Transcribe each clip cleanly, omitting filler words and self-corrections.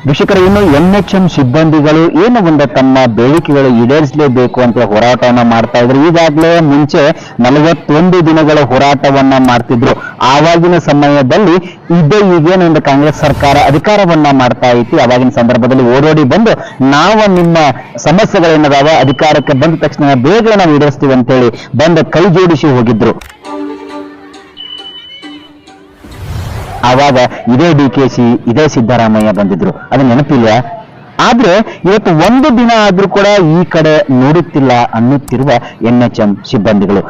ವೀಕ್ಷಕರು, ಇನ್ನು NHM ಸಿಬ್ಬಂದಿಗಳು ಏನು ಒಂದು ತಮ್ಮ ಬೇಡಿಕೆಗಳು ಈಡೇರಿಸಲೇಬೇಕು ಅಂತ ಹೋರಾಟವನ್ನ ಮಾಡ್ತಾ ಇದ್ರು. ಈಗಾಗಲೇ ಮುಂಚೆ 41 ದಿನಗಳ ಹೋರಾಟವನ್ನ ಮಾಡ್ತಿದ್ರು. ಆವಾಗಿನ ಸಮಯದಲ್ಲಿ ಈಗೇನೊಂದು ಕಾಂಗ್ರೆಸ್ ಸರ್ಕಾರ ಅಧಿಕಾರವನ್ನ ಮಾಡ್ತಾ ಐತಿ, ಆವಾಗಿನ ಸಂದರ್ಭದಲ್ಲಿ ಓಡೋಡಿ ಬಂದು ನಾವು ನಿಮ್ಮ ಸಮಸ್ಯೆಗಳೇನದಾವ ಅಧಿಕಾರಕ್ಕೆ ಬಂದ ತಕ್ಷಣ ಬೇಗ ನಾವು ಈಡೇರಿಸ್ತೀವಿ ಅಂತೇಳಿ ಬಂದ ಕೈ ಜೋಡಿಸಿ ಹೋಗಿದ್ರು. ಆವಾಗ ಇದೇ DKC ಇದೇ ಸಿದ್ದರಾಮಯ್ಯ ಬಂದಿದ್ರು, ಅದು ನೆನಪಿಲ್ವಾ? ಆದ್ರೆ ಇವತ್ತು ಒಂದು ದಿನ ಆದ್ರೂ ಕೂಡ ಈ ಕಡೆ ನೋಡುತ್ತಿಲ್ಲ ಅನ್ನುತ್ತಿರುವ NHM ಸಿಬ್ಬಂದಿಗಳು.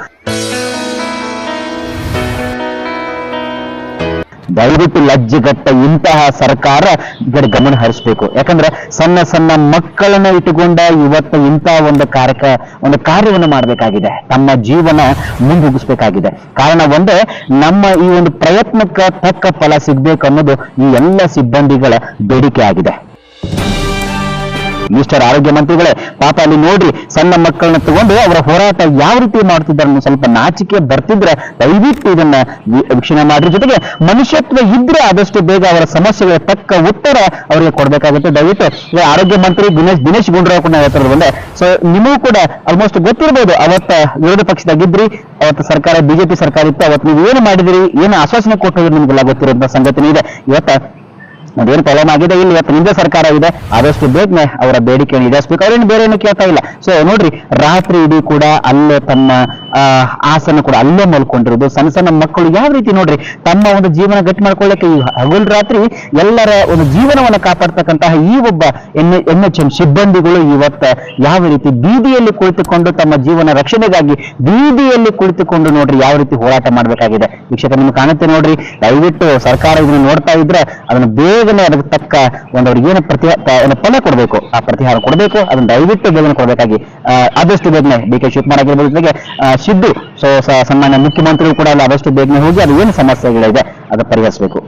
ದಯವಿಟ್ಟು ಲಜ್ಜೆಗಟ್ಟ ಇಂತಹ ಸರ್ಕಾರ ಇದರ ಗಮನ ಹರಿಸಬೇಕು. ಯಾಕಂದ್ರೆ ಸಣ್ಣ ಸಣ್ಣ ಮಕ್ಕಳನ್ನ ಇಟ್ಟುಕೊಂಡ ಇವತ್ತು ಇಂತಹ ಒಂದು ಕಾರ್ಯವನ್ನು ಮಾಡಬೇಕಾಗಿದೆ, ತಮ್ಮ ಜೀವನ ಮುಂದೂಗಿಸ್ಬೇಕಾಗಿದೆ. ಕಾರಣ ಒಂದೇ, ನಮ್ಮ ಈ ಒಂದು ಪ್ರಯತ್ನಕ್ಕೆ ತಕ್ಕ ಫಲ ಸಿಗ್ಬೇಕು ಅನ್ನೋದು ಈ ಎಲ್ಲ ಸಿಬ್ಬಂದಿಗಳ ಬೇಡಿಕೆ ಆಗಿದೆ. ಮಿಸ್ಟರ್ ಆರೋಗ್ಯ ಮಂತ್ರಿಗಳೇ, ಪಾಪ ಅಲ್ಲಿ ನೋಡ್ರಿ, ಸಣ್ಣ ಮಕ್ಕಳನ್ನ ತಗೊಂಡು ಅವರ ಹೋರಾಟ ಯಾವ ರೀತಿ ಮಾಡ್ತಿದ್ದಾರೆ, ಸ್ವಲ್ಪ ನಾಚಿಕೆ ಬರ್ತಿದ್ರೆ ದಯವಿಟ್ಟು ಇದನ್ನ ವೀಕ್ಷಣೆ ಮಾಡ್ರಿ. ಜೊತೆಗೆ ಮನುಷ್ಯತ್ವ ಇದ್ರೆ ಆದಷ್ಟು ಬೇಗ ಅವರ ಸಮಸ್ಯೆಗಳ ತಕ್ಕ ಉತ್ತರ ಅವರಿಗೆ ಕೊಡ್ಬೇಕಾಗುತ್ತೆ. ದಯವಿಟ್ಟು ಆರೋಗ್ಯ ಮಂತ್ರಿ ದಿನೇಶ್ ಗುಂಡೂರಾವ್ ಕೂಡ ಹೇಳ್ತಿರೋದು ಒಂದೇ. ಸೊ ನಿಮಗೂ ಕೂಡ ಆಲ್ಮೋಸ್ಟ್ ಗೊತ್ತಿರ್ಬೋದು, ಅವತ್ತ ವಿರೋಧ ಪಕ್ಷದಾಗಿದ್ರಿ, ಅವತ್ತು ಸರ್ಕಾರ ಬಿಜೆಪಿ ಸರ್ಕಾರ ಇತ್ತು, ಅವತ್ತು ನೀವು ಏನು ಮಾಡಿದಿರಿ, ಏನು ಆಶ್ವಾಸನೆ ಕೊಟ್ಟಿದ್ರಿ ನಿಮ್ಗೆಲ್ಲ ಗೊತ್ತಿರೋಂಥ ಸಂಗತಿನೇ ಇದೆ. ಇವತ್ತ ಅದೇನು ಪ್ರಾಬ್ಲಮ್ ಆಗಿದೆ, ಇಲ್ಲಿ ಇವತ್ತು ನಿಮ್ದೇ ಸರ್ಕಾರ ಇದೆ, ಆದಷ್ಟು ಬೇಗನೆ ಅವರ ಬೇಡಿಕೆಯನ್ನು ಈಡೇರಿಸಬೇಕು. ಅವ್ರೇನು ಬೇರೆ ಏನು ಕೇಳ್ತಾ ಇಲ್ಲ. ಸೊ ನೋಡ್ರಿ, ರಾತ್ರಿ ಇಡೀ ಕೂಡ ಅಲ್ಲೇ ತಮ್ಮ ಆಸನ ಕೂಡ ಅಲ್ಲೇ ಮಲ್ಕೊಂಡಿರೋದು. ಸಣ್ಣ ಸಣ್ಣ ಮಕ್ಕಳು ಯಾವ ರೀತಿ ನೋಡ್ರಿ ತಮ್ಮ ಒಂದು ಜೀವನ ಗಟ್ಟಿ ಮಾಡ್ಕೊಳ್ಳಕ್ಕೆ ಈ ಹಗಲು ರಾತ್ರಿ ಎಲ್ಲರ ಒಂದು ಜೀವನವನ್ನ ಕಾಪಾಡ್ತಕ್ಕಂತಹ ಈ ಒಬ್ಬ NHM ಸಿಬ್ಬಂದಿಗಳು ಇವತ್ತ ಯಾವ ರೀತಿ ಬೀದಿಯಲ್ಲಿ ಕುಳಿತುಕೊಂಡು ತಮ್ಮ ಜೀವನ ರಕ್ಷಣೆಗಾಗಿ ಬೀದಿಯಲ್ಲಿ ಕುಳಿತುಕೊಂಡು ನೋಡ್ರಿ ಯಾವ ರೀತಿ ಹೋರಾಟ ಮಾಡ್ಬೇಕಾಗಿದೆ. ವೀಕ್ಷಕ, ನಿಮ್ಗೆ ಕಾಣುತ್ತೆ ನೋಡ್ರಿ, ದಯವಿಟ್ಟು ಸರ್ಕಾರ ಇದನ್ನು ನೋಡ್ತಾ ಇದ್ರೆ ಅದನ್ನು ಬೇಗನೆ ಅದಕ್ಕೆ ತಕ್ಕ ಒಂದು ಅವ್ರಿಗೆ ಏನು ಫಲ ಕೊಡಬೇಕು, ಆ ಪ್ರತಿಹಾರ ಕೊಡಬೇಕು, ಅದನ್ನು ದಯವಿಟ್ಟು ಬೇಗನೆ ಕೊಡಬೇಕಾಗಿ ಆದಷ್ಟು ಬೇಗನೆ DK ಶಿವಕುಮಾರ್ ಆಗಿರ್ಬೋದು, ಜೊತೆಗೆ ಸಿದ್ದು, ಸೊ ಸನ್ಮಾನ್ಯ ಮುಖ್ಯಮಂತ್ರಿಗಳು ಕೂಡ ಆದಷ್ಟು ಬೇಗನೆ ಹೋಗಿ ಅದು ಏನು ಸಮಸ್ಯೆಗಳಿದೆ ಅದನ್ನು ಪರಿಹರಿಸಬೇಕು.